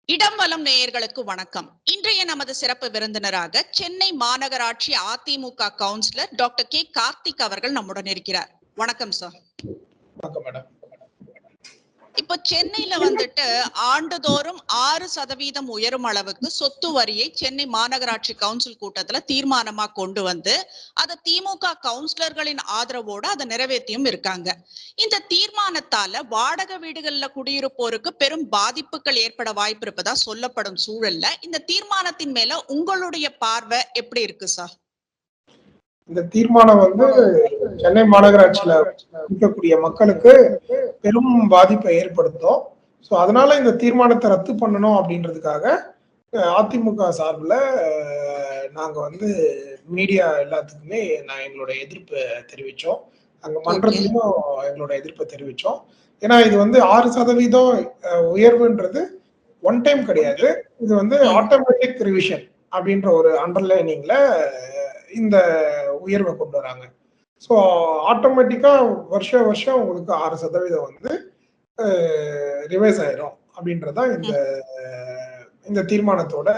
இடம் வலம் நேயர்களுக்கு வணக்கம். இன்றைய நமது சிறப்பு விருந்தினராக சென்னை மாநகராட்சி AIADMK councillor doctor K Karthik அவர்கள் நம்முடன் இருக்கிறார். வணக்கம் சார். வணக்கம் மேடம். இப்போ சென்னையில வந்துட்டு ஆண்டுதோறும் 6% உயரும் அளவுக்கு சொத்து வரியை சென்னை மாநகராட்சி கவுன்சில் கூட்டத்துல தீர்மானமா கொண்டு வந்து அதை திமுக கவுன்சிலர்களின் ஆதரவோடு அதை நிறைவேற்றியும் இருக்காங்க. இந்த தீர்மானத்தால வாடகை வீடுகள்ல குடியிருப்போருக்கு பெரும் பாதிப்புகள் ஏற்பட வாய்ப்பு இருப்பதா சொல்லப்படும் சூழல்ல இந்த தீர்மானத்தின் மேல உங்களுடைய பார்வை எப்படி இருக்கு சார்? இந்த தீர்மானம் சென்னை மாநகராட்சியில இருக்கக்கூடிய மக்களுக்கு பெரும் பாதிப்பை ஏற்படுத்தும். ஸோ அதனால இந்த தீர்மானத்தை ரத்து பண்ணணும் அப்படின்றதுக்காக அதிமுக சார்பில் நாங்கள் மீடியா எல்லாத்துக்குமே எங்களோட எதிர்ப்பு தெரிவித்தோம். அங்கே மன்றத்திலையும் எங்களோட எதிர்ப்பை தெரிவித்தோம். ஏன்னா இது 6% உயர்வுன்றது ஒன் டைம் கிடையாது. இது ஆட்டோமேட்டிக் ரிவிஷன் அப்படின்ற ஒரு அண்டர்லைனிங்ல இந்த உயர்வை கொண்டு வராங்க. ஸோ ஆட்டோமேட்டிக்கா வருஷம் உங்களுக்கு 6% ரிவைஸ் ஆயிரும் அப்படின்றதான் இந்த தீர்மானத்தோட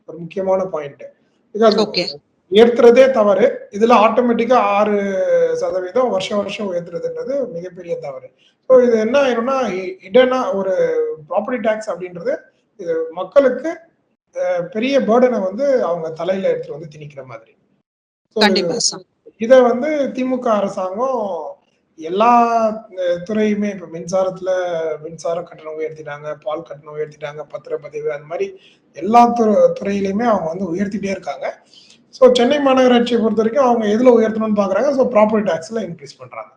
ஒரு முக்கியமான பாயிண்ட். உயர்த்துறதே தவறு. இதுல ஆட்டோமேட்டிக்கா 6% வருஷம் உயர்த்துறதுன்றது மிகப்பெரிய தவறு. ஸோ இது என்ன ஆயிரும்னா, இடனா ஒரு ப்ராப்பர்ட்டி டேக்ஸ் அப்படின்றது இது மக்களுக்கு பெரிய பேர்டனை அவங்க தலையில எடுத்துட்டு திணிக்கிற மாதிரி. இத திமுக அரசாங்கம் எல்லா துறையுமே, இப்ப மின்சார கட்டணம் உயர்த்திட்டாங்க, பால் கட்டணம் உயர்த்திட்டாங்க, பத்திரப்பதிவு, அந்த மாதிரி எல்லா துறையிலுமே அவங்க உயர்த்திட்டே இருக்காங்க. ஸோ சென்னை மாநகராட்சியை பொறுத்த வரைக்கும் அவங்க எதுல உயர்த்தணும்னு பாக்குறாங்க. ஸோ ப்ராப்பர்ட்டி டாக்ஸ்ல இன்க்ரீஸ் பண்றாங்க.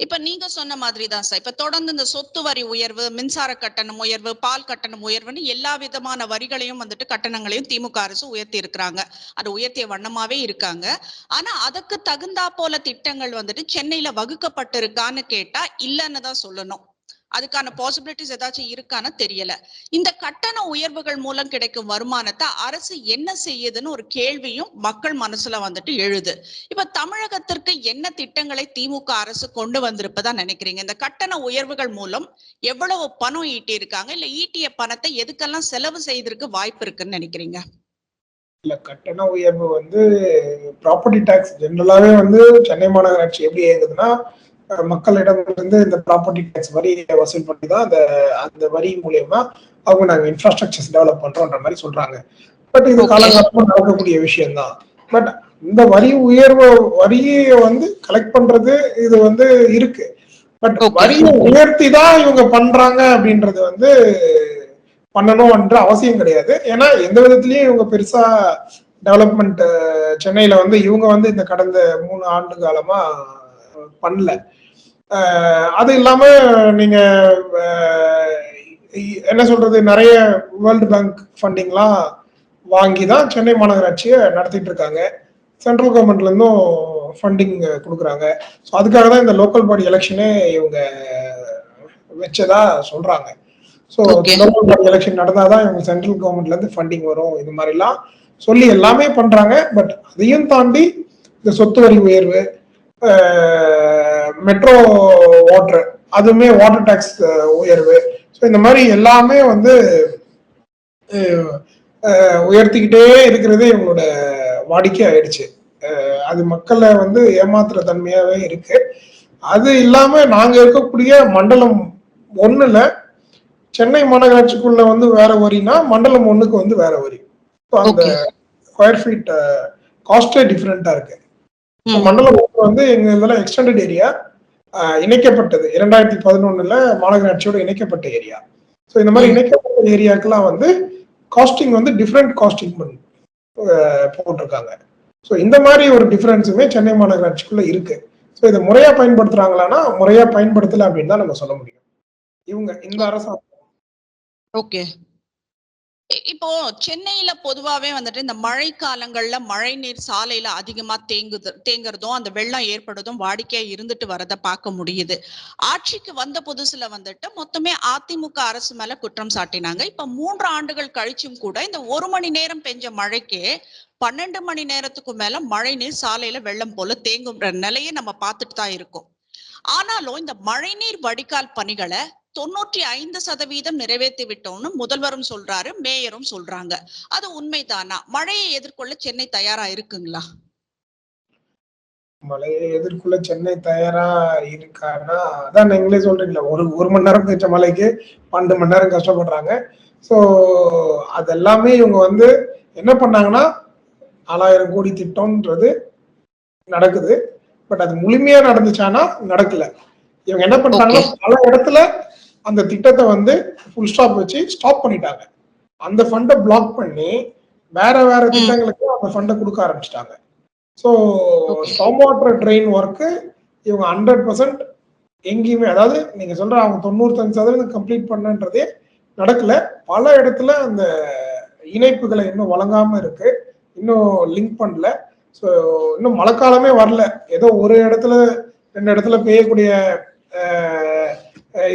இப்ப நீங்க சொன்ன மாதிரி தான் சார். இப்ப தொடர்ந்து இந்த சொத்து வரி உயர்வு, மின்சார கட்டணம் உயர்வு, பால் கட்டணம் உயர்வுன்னு எல்லா விதமான வரிகளையும் கட்டணங்களையும் திமுக அரசு உயர்த்தி இருக்கிறாங்க. அது உயர்த்திய வண்ணமாவே இருக்காங்க. ஆனா அதுக்கு தகுந்தா போல திட்டங்கள் சென்னையில வகுக்கப்பட்டிருக்கான்னு கேட்டா இல்லன்னு தான் சொல்லணும். அதுக்கான பாசிபிலிட்டிஸ் ஏதாச்சும் இருக்கான்னு தெரியல. இந்த கட்டண உயர்வுகள் மூலம் கிடைக்கும் வருமானத்தை அரசு என்ன செய்யுதுன்னு ஒரு கேள்வியும் மக்கள் மனசுல எழுது. இப்ப தமிழகத்திற்கு என்ன திட்டங்களை திமுக அரசு கொண்டு வந்திருப்பதா நினைக்கிறீங்க? இந்த கட்டண உயர்வுகள் மூலம் எவ்வளவு பணம் ஈட்டி இருக்காங்க, இல்ல ஈட்டிய பணத்தை எதுக்கெல்லாம் செலவு செய்திருக்கு வாய்ப்பு இருக்குன்னு நினைக்கிறீங்க? இல்ல, கட்டண உயர்வு ப்ராப்பர்ட்டி டாக்ஸ் ஜெனரலாவே சென்னை மாநகராட்சி எப்படி இயங்குதுன்னா, மக்களிடமிருந்து இந்த ப்ராப்பர்ட்டி டாக்ஸ் வரியை வசூல் பண்ணி தான் அந்த வரி மூலியமா அவங்க நாங்க இன்ஃப்ராஸ்ட்ரக்சர்ஸ் டெவலப் பண்றோம்ன்ற மாதிரி சொல்றாங்க. பட் இது காலகாலமா நடக்கக்கூடிய விஷயம் தான். பட் இந்த வரியை கலெக்ட் பண்றது இது இருக்கு. பட் வரியை உயர்த்தி தான் இவங்க பண்றாங்க அப்படின்றது பண்ணணும்ன்ற அவசியம் கிடையாது. ஏன்னா எந்த விதத்திலயும் இவங்க பெருசா டெவலப்மெண்ட் சென்னையில இவங்க இந்த கடந்த 3 ஆண்டு காலமா பண்ணல. அது இல்லாம நீங்க என்ன சொல்றது, நிறைய வேர்ல்டு பேங்க் ஃபண்டிங்லாம் வாங்கி தான் சென்னை மாநகராட்சியை நடத்திட்டு இருக்காங்க. சென்ட்ரல் கவர்மெண்ட்ல இருந்தும் ஃபண்டிங் கொடுக்குறாங்க. ஸோ அதுக்காக தான் இந்த லோக்கல் பாடி எலெக்ஷனே இவங்க வச்சதா சொல்றாங்க. ஸோ லோக்கல் பாடி எலெக்ஷன் நடந்தாதான் இவங்க சென்ட்ரல் கவர்மெண்ட்ல இருந்து ஃபண்டிங் வரும், இது மாதிரிலாம் சொல்லி எல்லாமே பண்றாங்க. பட் அதையும் தாண்டி இந்த சொத்து வரி உயர்வு, மெட்ரோ வாட்டர், அதுவுமே வாட்டர் டாக்ஸ் உயர்வு, ஸோ இந்த மாதிரி எல்லாமே உயர்த்திக்கிட்டே இருக்கிறதே இவங்களோட வாடிக்கை ஆயிடுச்சு. அது மக்களை ஏமாத்துற தன்மையாவே இருக்கு. அது இல்லாம நாங்க இருக்கக்கூடிய மண்டலம் 1ல சென்னை மாநகராட்சிக்குள்ள வேற வரினா மண்டலம் 1க்கு வேற வரி. அந்த ஸ்கொயர் ஃபீட் காஸ்டே டிஃபரெண்டா இருக்கு. மண்டலம் 1 எங்க இதெல்லாம் எக்ஸ்டெண்டட் ஏரியா, இணைக்கப்பட்டது 2011ல மாநகராட்சியோட இணைக்கப்பட்ட ஏரியா. ஸோ இந்த மாதிரி இணைக்கப்பட்ட ஏரியாக்கெல்லாம் காஸ்டிங் டிஃப்ரெண்ட் காஸ்டிங் போட்டிருக்காங்க. ஸோ இந்த மாதிரி ஒரு டிஃபரன்ஸுமே சென்னை மாநகராட்சிக்குள்ள இருக்கு. ஸோ இதை முறையா பயன்படுத்துறாங்களான்னா முறையா பயன்படுத்தல அப்படின்னு தான் நம்ம சொல்ல முடியும் இவங்க இந்த அரசாங்கம். ஓகே. இப்போ சென்னையில பொதுவாவே இந்த மழை காலங்கள்ல மழை நீர் சாலையில அதிகமா தேங்குறதும் அந்த வெள்ளம் ஏற்படுறதும் வாடிக்கையா இருந்துட்டு வரத பார்க்க முடியுது. ஆட்சிக்கு வந்த புதுசுல மொத்தமே அதிமுக அரசு மேல குற்றம் சாட்டினாங்க. இப்ப 3 ஆண்டுகள் கழிச்சும் கூட இந்த 1 மணி நேரம் பெஞ்ச மழைக்கே 12 மணி நேரத்துக்கு மேல மழை நீர் சாலையில வெள்ளம் போல தேங்குற நிலையை நம்ம பார்த்துட்டு தான் இருக்கோம். ஆனாலும் இந்த மழைநீர் வடிகால் பணிகளை 95% நிறைவேற்றி விட்டோம்னு முதல்வரும் சொல்றாரு, மேயரும் சொல்றாங்க. அது உண்மைதானா? மழையை எதிர்கொள்ள சென்னை தயாரா இருக்குங்களா? மழையை எதிர்கொள்ள சென்னை தயாரா இருக்கான்னா, அதான் நீங்களே சொல்றீங்களா, ஒரு மணி நேரம் பெய்ச்ச மழைக்கு 12 மணி நேரம் கஷ்டப்படுறாங்க. ஸோ அதெல்லாமே இவங்க வந்து என்ன பண்ணாங்கன்னா, 4000 கோடி திட்டம்ன்றது நடக்குது. பட் அது முழுமையா நடந்துச்சானா நடக்கல. இவங்க என்ன பண்ணிட்டாங்கன்னா, பல இடத்துல அந்த திட்டத்தை வந்து ஃபுல் ஸ்டாப் வச்சு ஸ்டாப் பண்ணிட்டாங்க. அந்த ஃபண்டை பிளாக் பண்ணி வேற வேற திட்டங்களுக்கு அந்த ஃபண்டை கொடுக்க ஆரம்பிச்சிட்டாங்க. ஸோ ஸ்டாம் வாட்டர் ட்ரெயின் ஒர்க்கு இவங்க 100% எங்கேயுமே, அதாவது நீங்க சொல்ற அவங்க 95% கம்ப்ளீட் பண்ணன்றதே நடக்கல. பல இடத்துல அந்த இணைப்புகளை இன்னும் வழங்காம இருக்கு, இன்னும் லிங்க் பண்ணல. ஸோ இன்னும் மழைக்காலமே வரல. ஏதோ ஒரு இடத்துல 2 இடத்துல பெய்யக்கூடிய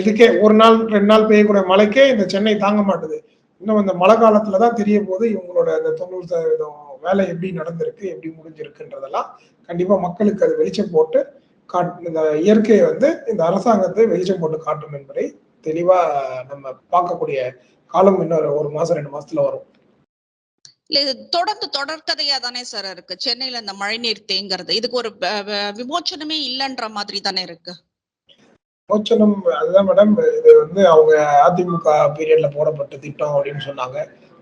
இதுக்கே 1 நாள் 2 நாள் பெய்யக்கூடிய மழைக்கே இந்த சென்னை தாங்க மாட்டுது. இன்னும் இந்த மழை காலத்துலதான் தெரிய போது இவங்களோட அந்த 90% வேலை எப்படி நடந்திருக்கு, எப்படி முடிஞ்சிருக்குன்றதெல்லாம் கண்டிப்பா மக்களுக்கு அது வெளிச்சம் போட்டு இந்த இயற்கையை வந்து இந்த அரசாங்கத்தை வெளிச்சம் போட்டு காட்டும் என்பதை தெளிவா நம்ம பார்க்கக்கூடிய காலம் இன்னொரு 1 மாசம் 2 மாசத்துல வரும். இல்ல, இது தொடர்ந்து தொடர்கதையா தானே சார் இருக்கு. சென்னையில இந்த மழைநீர் தேங்கிறது இதுக்கு ஒரு விமோச்சனமே இல்லைன்ற மாதிரி தானே இருக்கு. விமோச்சனம் அதுதான் மேடம். இது வந்து அவங்க அதிமுக பீரியட்ல போடப்பட்ட திட்டம் அப்படின்னு சொன்னாங்க.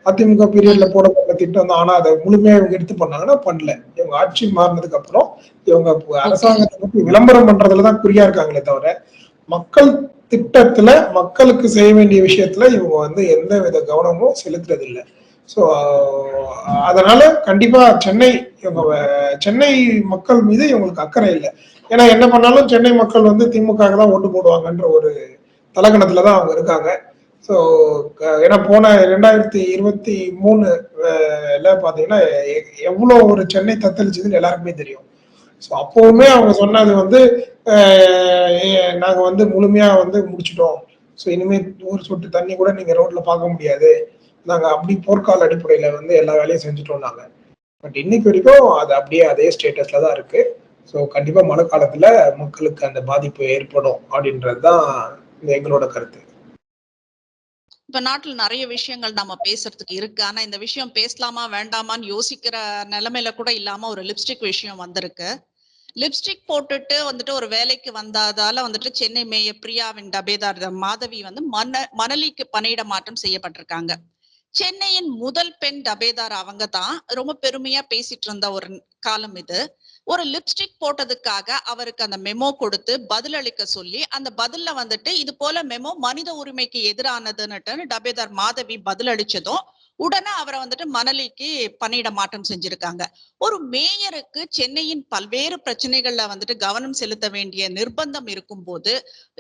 அதிமுக பீரியட்ல போடப்பட்ட திட்டம் தான். ஆனா அதை முழுமையா இவங்க எடுத்து பண்ணாங்கன்னா பண்ணல. இவங்க ஆட்சி மாறினதுக்கு அப்புறம் இவங்க அரசாங்கத்தை பத்தி விளம்பரம் பண்றதுலதான் குறியா இருக்காங்களே தவிர, மக்கள் திட்டத்துல மக்களுக்கு செய்ய வேண்டிய விஷயத்துல இவங்க வந்து எந்த வித கவனமும் செலுத்துறது இல்லை. ஸோ அதனால கண்டிப்பா சென்னை மக்கள் மீது இவங்களுக்கு அக்கறை இல்லை. ஏன்னா என்ன பண்ணாலும் சென்னை மக்கள் வந்து திமுக தான் ஓட்டு போடுவாங்கன்ற ஒரு தலக்கணத்துலதான் அவங்க இருக்காங்க. ஸோ ஏன்னா போன 2023 பாத்தீங்கன்னா எவ்வளவு ஒரு சென்னை தத்தளிச்சதுன்னு எல்லாருக்குமே தெரியும். ஸோ அப்பவுமே அவங்க சொன்னது வந்து நாங்க வந்து முழுமையா வந்து முடிச்சிட்டோம். ஸோ இனிமே ஒரு சொட்டு தண்ணி கூட நீங்க ரோட்ல பார்க்க முடியாது, நாங்க அப்படி போர்க்கால அடிப்படையில வந்து எல்லா வேலையும் செஞ்சுட்டோம் நாங்க. பட் இன்னைக்கு வரைக்கும் அது அப்படியே அதே ஸ்டேட்டஸ்ல தான் இருக்கு. ஸோ கண்டிப்பா மழை காலத்துல மக்களுக்கு அந்த பாதிப்பு ஏற்படும் அப்படின்றதுதான் எங்களோட கருத்து. இப்ப நாட்டுல நிறைய விஷயங்கள் நம்ம பேசுறதுக்கு இருக்கு. ஆனா இந்த விஷயம் பேசலாமா வேண்டாமான்னு யோசிக்கிற நிலைமையில கூட இல்லாம ஒரு லிப்ஸ்டிக் விஷயம் வந்திருக்கு. லிப்ஸ்டிக் போட்டுட்டு வந்துட்டு ஒரு வேலைக்கு வந்ததால வந்துட்டு சென்னை மேயர் பிரியாவின் டபேதார் மாதவி வந்து மணலிக்கு பணியிட மாற்றம் செய்யப்பட்டிருக்காங்க. சென்னையின் முதல் பெண் டபேதார் அவங்க தான். ரொம்ப பெருமையா பேசிட்டு இருந்த ஒரு காலம் இது. ஒரு லிப்ஸ்டிக் போட்டதுக்காக அவருக்கு அந்த மெமோ கொடுத்து பதிலளிக்க சொல்லி, அந்த பதில்ல வந்துட்டு இது போல மெமோ மனித உரிமைக்கு எதிரானதுன்னுட்டு டபேதார் மாதவி பதிலளிச்சதும் உடனே அவரை வந்துட்டு மணலிக்கு பணியிட மாற்றம் செஞ்சிருக்காங்க. ஒரு மேயருக்கு சென்னையின் பல்வேறு பிரச்சனைகள்ல வந்துட்டு கவனம் செலுத்த வேண்டிய நிர்பந்தம் இருக்கும் போது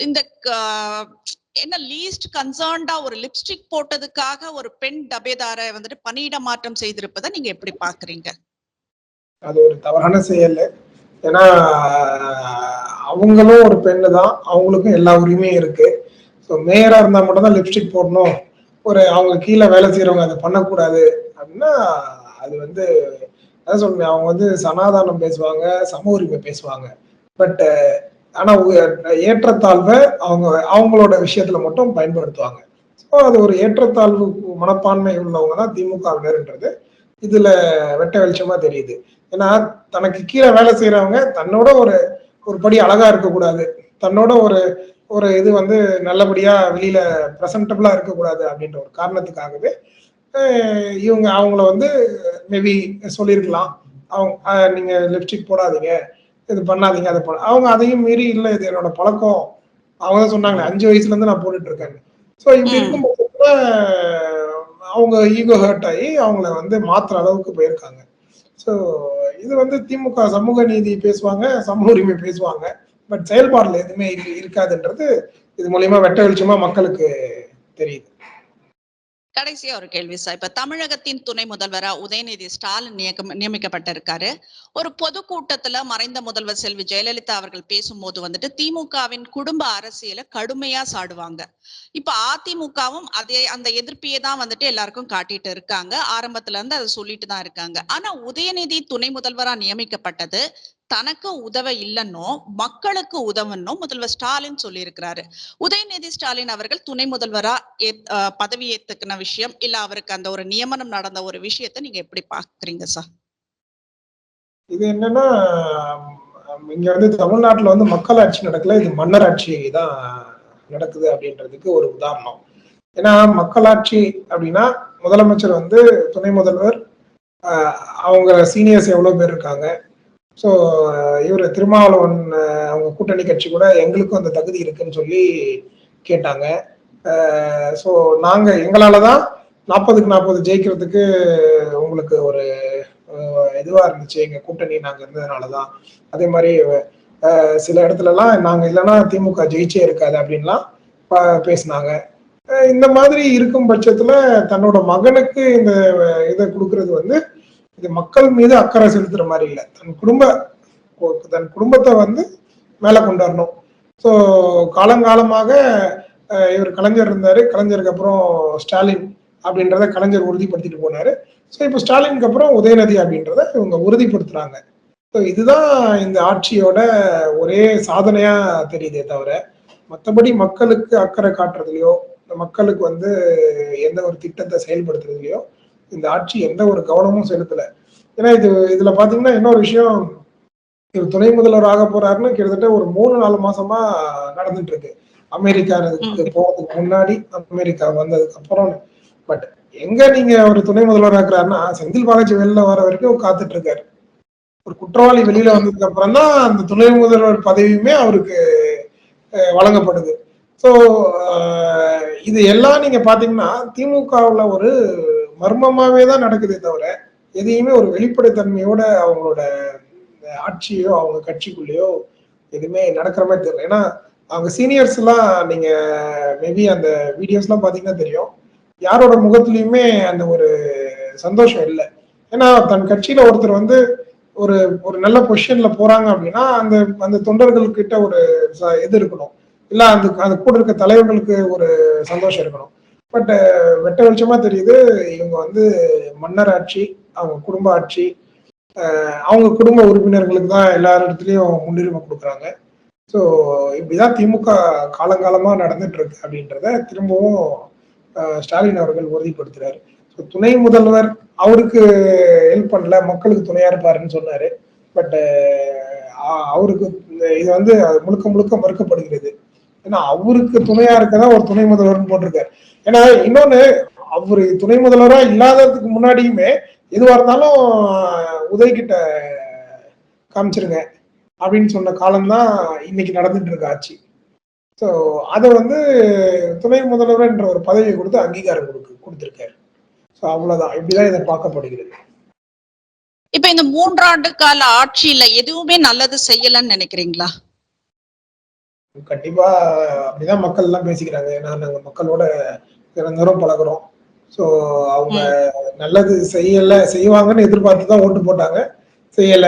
இந்த என்ன லீஸ்ட் கன்சர்ன்டா ஒரு லிப்ஸ்டிக் போட்டதுக்காக ஒரு பெண் டபேதாரை வந்துட்டு பணியிட மாற்றம் செய்திருப்பதை நீங்க எப்படி பாக்குறீங்க? அது ஒரு தவறான செயல். ஏன்னா அவங்களும் ஒரு பெண்ணு தான், அவங்களுக்கும் எல்லா உரிமையும் இருக்கு. ஸோ மேயரா இருந்தா மட்டும் தான் லிப்ஸ்டிக் போடணும், ஒரு அவங்க கீழே வேலை செய்யறவங்க அதை பண்ணக்கூடாது அப்படின்னா அது வந்து அதான் சொல்றேன், அவங்க வந்து சனாதானம் பேசுவாங்க, சம உரிமை பேசுவாங்க. பட் ஆனா ஏற்றத்தாழ்வை அவங்களோட விஷயத்துல மட்டும் பயன்படுத்துவாங்க. ஸோ அது ஒரு ஏற்றத்தாழ்வு மனப்பான்மை உள்ளவங்க தான் திமுகவினர்ன்றது இதுல வெட்ட வெளிச்சமா தெரியுது. ஏன்னா தனக்கு கீழே வேலை செய்யறவங்க தன்னோட ஒரு படி அழகா இருக்கக்கூடாது, தன்னோட ஒரு இது வந்து நல்லபடியா வெளியில பிரசன்டபிளா இருக்கக்கூடாது அப்படின்ற ஒரு காரணத்துக்காகவே இவங்க அவங்கள வந்து மேபி சொல்லியிருக்கலாம், அவங்க நீங்க லிப்ஸ்டிக் போடாதீங்க, இது பண்ணாதீங்க, அதை அவங்க அதையும் மீறி இல்லை இது என்னோட பழக்கம், அவங்க தான் சொன்னாங்க 5 வயசுல இருந்து நான் போட்டுட்டு இருக்கேன். ஸோ இப்படி இருக்கும் பட்சத்துல அவங்க ஈகோ ஹர்ட் ஆகி அவங்கள வந்து மாத்துற அளவுக்கு போயிருக்காங்க. ஸோ இது வந்து திமுக சமூக நீதி பேசுவாங்க, சமூக உரிமை பேசுவாங்க, பட் செயல்பாடுல எதுவுமே இருக்காதுன்றது இது மூலியமா வெட்ட வெளிச்சமா மக்களுக்கு தெரியுது. கடைசியா ஒரு கேள்வி சார். இப்ப தமிழகத்தின் துணை முதல்வரா உதயநிதி ஸ்டாலின் நியமிக்கப்பட்டிருக்காரு. ஒரு பொதுக்கூட்டத்துல மறைந்த முதல்வர் செல்வி ஜெயலலிதா அவர்கள் பேசும்போது வந்துட்டு திமுகவின் குடும்ப அரசியலை கடுமையா சாடுவாங்க. இப்ப அதிமுகவும் அந்த எதிர்ப்பையே தான் வந்துட்டு எல்லாருக்கும் காட்டிட்டு இருக்காங்க. ஆரம்பத்துல இருந்து அதை சொல்லிட்டு தான் இருக்காங்க. ஆனா உதயநிதி துணை முதல்வரா நியமிக்கப்பட்டது தனக்கு உதவ இல்லைன்னோ மக்களுக்கு உதவணும் முதல்வர் ஸ்டாலின் சொல்லி இருக்கிறாரு. உதயநிதி ஸ்டாலின் அவர்கள் துணை முதல்வரா பதவி ஏத்துக்கின விஷயம் இல்ல அவருக்கு அந்த ஒரு நியமனம் நடந்த ஒரு விஷயத்தை நீங்க எப்படி பாக்குறீங்க சார்? இது என்னன்னா, இங்க வந்து தமிழ்நாட்டுல வந்து மக்களாட்சி நடக்கல, இது மன்னர் ஆட்சி தான் நடக்குது அப்படின்றதுக்கு ஒரு உதாரணம். ஏன்னா மக்களாட்சி அப்படின்னா முதலமைச்சர் வந்து துணை முதல்வர், அவங்க சீனியர்ஸ் எவ்வளவு பேர் இருக்காங்க. ஸோ இவர் திருமாவளவன் அவங்க கூட்டணி கட்சி கூட எங்களுக்கும் அந்த தகுதி இருக்குன்னு சொல்லி கேட்டாங்க. ஸோ நாங்க எங்களால தான் 40க்கு 40 ஜெயிக்கிறதுக்கு உங்களுக்கு ஒரு இதுவா இருந்துச்சு, எங்க கூட்டணி நாங்க இருந்ததுனாலதான். அதே மாதிரி சில இடத்துலலாம் நாங்க இல்லைன்னா திமுக ஜெயிச்சே இருக்காது அப்படின்லாம் பேசினாங்க. இந்த மாதிரி இருக்கும் பட்சத்துல தன்னோட மகனுக்கு இந்த இதை கொடுக்கறது வந்து இது மக்கள் மீது அக்கறை செலுத்துற மாதிரி இல்லை, தன் குடும்பத்தை வந்து மேல கொண்டு வரணும். ஸோ காலங்காலமாக இவர் கலைஞர் இருந்தாரு, கலைஞருக்கு அப்புறம் ஸ்டாலின் அப்படின்றத கலைஞர் உறுதிப்படுத்திட்டு போனாரு. ஸோ இப்போ ஸ்டாலினுக்கு அப்புறம் உதயநிதி அப்படின்றத இவங்க உறுதிப்படுத்துறாங்க. ஸோ இதுதான் இந்த ஆட்சியோட ஒரே சாதனையா தெரியுதே தவிர, மற்றபடி மக்களுக்கு அக்கறை காட்டுறதுலையோ மக்களுக்கு வந்து எந்த ஒரு திட்டத்தை செயல்படுத்துறதுலையோ இந்த ஆட்சி எந்த ஒரு கவனமும் செலுத்தல. ஏன்னா இதுல பாத்தீங்கன்னா இன்னொரு விஷயம், இவர் துணை முதல்வர் ஆக போறாருன்னு கிட்டத்தட்ட ஒரு 3-4 மாசமா நடந்துட்டு இருக்கு. அமெரிக்காவுக்கு போறதுக்கு முன்னாடி, அமெரிக்கா வந்ததுக்கு அப்புறம். பட் எங்க நீங்க ஒரு துணை முதல்வர் ஆக்குறாருன்னா செந்தில் பாலாஜி வெளில வர வரைக்கும் காத்துட்டு இருக்காரு. ஒரு குற்றவாளி வெளியில வந்ததுக்கு அப்புறம் தான் அந்த துணை முதல்வர் பதவியுமே அவருக்கு வழங்கப்படுது. ஸோ இது எல்லாம் நீங்க பாத்தீங்கன்னா திமுகவுல ஒரு மர்மமாவே தான் நடக்குதே தவிர எதையுமே ஒரு வெளிப்படைத்தன்மையோட அவங்களோட ஆட்சியோ அவங்க கட்சிக்குள்ளேயோ எதுவுமே நடக்கிற மாதிரி தெரியல. ஏன்னா அவங்க சீனியர்ஸ் எல்லாம் நீங்க மேபி அந்த வீடியோஸ் எல்லாம் பாத்தீங்கன்னா தெரியும், யாரோட முகத்திலயுமே அந்த ஒரு சந்தோஷம் இல்லை. ஏன்னா தன் கட்சியில ஒருத்தர் வந்து ஒரு ஒரு நல்ல பொசிஷன்ல போறாங்க அப்படின்னா அந்த அந்த தொண்டர்கள் கிட்ட ஒரு இது இருக்கணும், இல்ல அந்த கூட இருக்க தலைவர்களுக்கு ஒரு சந்தோஷம் இருக்கணும். பட் வெட்ட வெளிச்சமா தெரியுது இவங்க வந்து மன்னர் ஆட்சி, அவங்க குடும்ப ஆட்சி, அவங்க குடும்ப உறுப்பினர்களுக்கு தான் எல்லா இடத்துலயும் முன்னுரிமை கொடுக்குறாங்க. ஸோ இப்படிதான் திமுக காலங்காலமா நடந்துட்டு இருக்கு அப்படின்றத திரும்பவும் ஸ்டாலின் அவர்கள் உறுதிப்படுத்துறாரு. துணை முதல்வர் அவருக்கு ஹெல்ப் பண்ணல, மக்களுக்கு துணையா இருப்பாருன்னு சொன்னாரு. பட் அவருக்கு இது வந்து முழுக்க முழுக்க மறுக்கப்படுகிறது. ஏன்னா அவருக்கு துணையா இருக்கதான் ஒரு துணை முதல்வர்னு போட்டிருக்காரு. ஏன்னா இன்னொன்னு, அவரு துணை முதல்வரா இல்லாததுக்கு முன்னாடியுமே எதுவா இருந்தாலும் உதயகிட்ட காமிச்சிருங்க அப்படின்னு சொன்ன காலம்தான் இன்னைக்கு நடந்துட்டு இருக்க ஆட்சி. ஸோ அதை வந்து துணை முதல்வர் என்ற ஒரு பதவியை கொடுத்து அங்கீகாரம் கொடுத்திருக்காரு. ஸோ அவ்வளவுதான், இப்படிதான் இதை பார்க்கப்படுகிறது. இப்ப இந்த 3 ஆண்டு கால ஆட்சியில எதுவுமே நல்லது செய்யலன்னு நினைக்கிறீங்களா? கண்டிப்பா அப்படிதான் மக்கள் எல்லாம் பேசிக்கிறாங்க. ஏன்னா நாங்க மக்களோட நிரந்தரம் பழகுறோம். ஸோ அவங்க நல்லது செய்வாங்கன்னு எதிர்பார்த்துதான் ஓட்டு போட்டாங்க, செய்யல.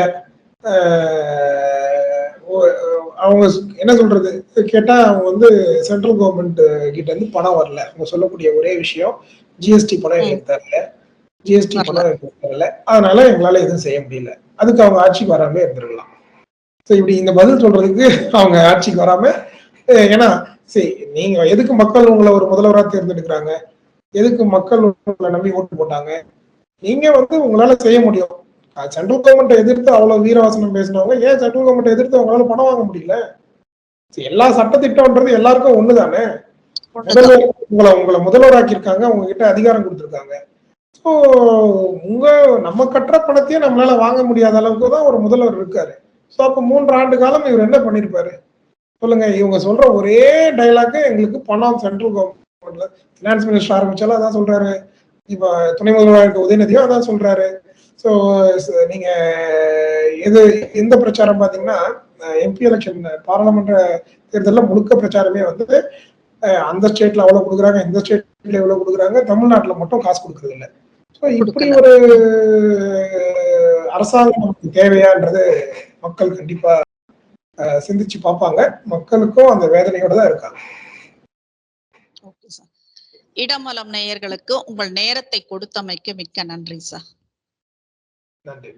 அவங்க என்ன சொல்றது கேட்டா, அவங்க வந்து சென்ட்ரல் கவர்மெண்ட் கிட்ட இருந்து பணம் வரல. அவங்க சொல்லக்கூடிய ஒரே விஷயம், ஜிஎஸ்டி பணம் எங்களுக்கு தரல, ஜிஎஸ்டி பணம் எங்களுக்கு தரல, அதனால எங்களால எதுவும் செய்ய முடியல. அதுக்கு அவங்க ஆட்சிக்கு வராம இருந்துடலாம். இப்படி இந்த பதில் சொல்றதுக்கு அவங்க ஆட்சிக்கு வராம, ஏன்னா சரி நீங்க எதுக்கு மக்கள் உங்களை ஒரு முதல்வராக தேர்ந்தெடுக்கிறாங்க, எதுக்கு மக்கள் உங்களை நம்பி ஓட்டு போட்டாங்க, நீங்க வந்து உங்களால செய்ய முடியும். சென்ட்ரல் கவர்மெண்ட் எதிர்த்து அவ்வளவு வீரவாசனம் பேசினவங்க ஏன் சென்ட்ரல் கவர்மெண்ட் எதிர்த்து அவங்களால பணம் வாங்க முடியல? எல்லா சட்டத்திட்டம்ன்றது எல்லாருக்கும் ஒண்ணுதானே. உங்களை முதல்வராக்கி இருக்காங்க, உங்ககிட்ட அதிகாரம் கொடுத்திருக்காங்க. ஸோ நம்ம கட்டுற பணத்தையே நம்மளால வாங்க முடியாத அளவுக்கு தான் ஒரு முதல்வர் இருக்காரு. ஸோ அப்ப 3 ஆண்டு காலம் இவர் என்ன பண்ணிருப்பாரு சொல்லுங்க. இவங்க சொல்ற ஒரே டைலாக், எங்களுக்கு பணம் சென்ட்ரல் கவர்மெண்ட்ல, பினான்ஸ் மினிஸ்டர் ஆரம்பிச்சாலும் அதான் சொல்றாரு, இப்ப துணை முதல்வராக உதயநிதியும் அதான் சொல்றாரு. ஸோ நீங்க எந்த பிரச்சாரம் பாத்தீங்கன்னா எம்பி எலெக்ஷன் பாராளுமன்ற தேர்தலில் முழுக்க பிரச்சாரமே வந்து அந்த ஸ்டேட்ல அவ்வளவு கொடுக்குறாங்க, இந்த ஸ்டேட்ல எவ்வளவு கொடுக்குறாங்க, தமிழ்நாட்டுல மட்டும் காசு கொடுக்கறது இல்லை. ஸோ இப்படி ஒரு அரசாங்கம் நமக்கு தேவையான்றது மக்கள் கண்டிப்பா சிந்திச்சு பார்ப்பாங்க. மக்களுக்கும் அந்த வேதனையோட தான் இருக்காங்க. இடமலம் நேயர்களுக்கு உங்கள் நேரத்தை கொடுத்தமைக்கு மிக்க நன்றி சார். நன்றி.